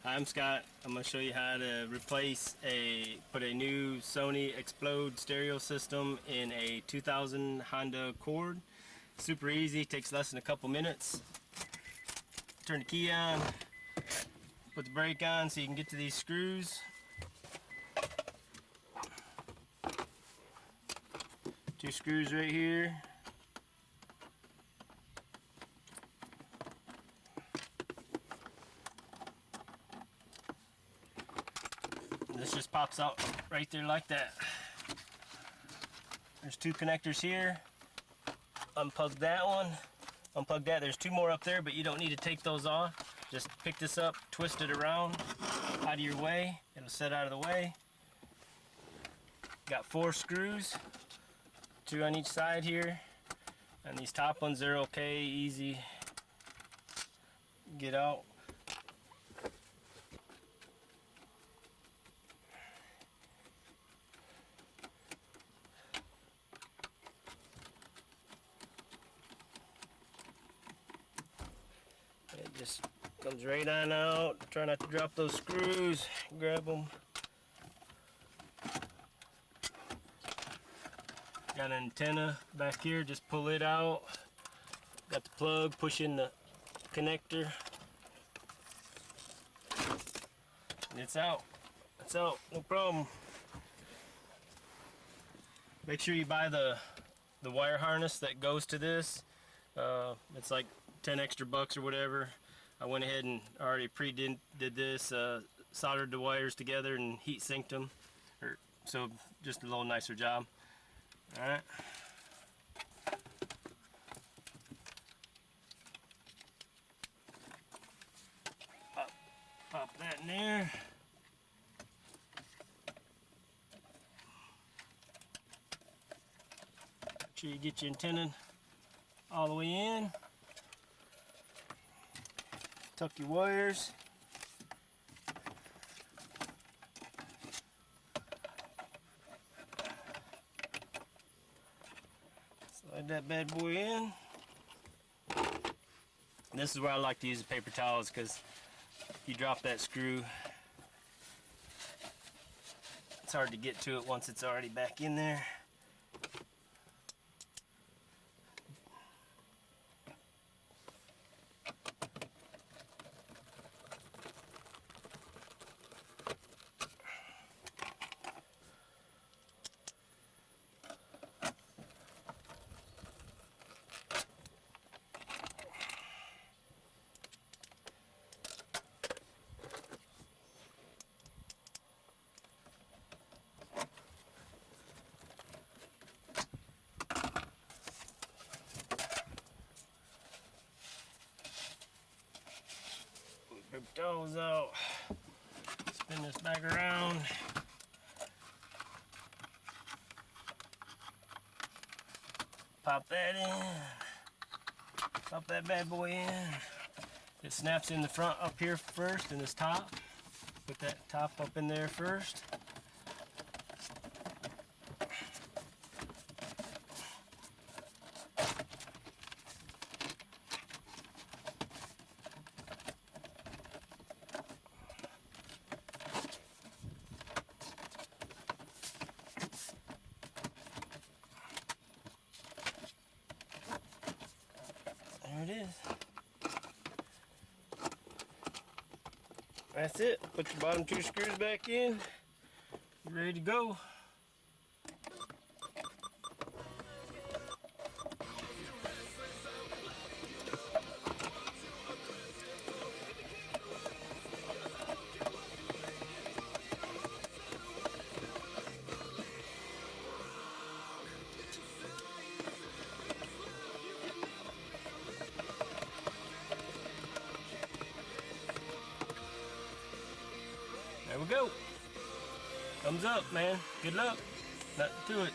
Hi, I'm Scott. I'm going to show you how to put a new Sony Explode stereo system in a 2000 Honda Accord. Super easy, takes less than a couple minutes. Turn the key on, put the brake on so you can get to these screws. Two screws right here. This just pops out right there like that. There's two connectors here. Unplug that one. Unplug that. There's two more up there, but you don't need to take those off. Just pick this up, twist it around out of your way. It'll set out of the way. Got 4 screws, 2 on each side here. And these top ones are okay, easy. Get out. It just comes right on out. Try not to drop those screws. Grab them. Got an antenna back here. Just pull it out. Got the plug. Push in the connector. And it's out. It's out. No problem. Make sure you buy the wire harness that goes to this. It's like 10 extra bucks or whatever. I went ahead and already did this, soldered the wires together and heat sinked them, so just a little nicer job. All right. Pop that in there. Make sure you get your antenna all the way in. Tuck your wires. Slide that bad boy in. And this is where I like to use the paper towels, because if you drop that screw, it's hard to get to it once it's already back in there. Paper towels out. Spin this back around. Pop that in. Pop that bad boy in. It snaps in the front up here first, in this top. Put that top up in there first. There it is. That's it. Put your bottom 2 screws back in. You're ready to go. There we go. Thumbs up, man. Good luck. Nothing to it.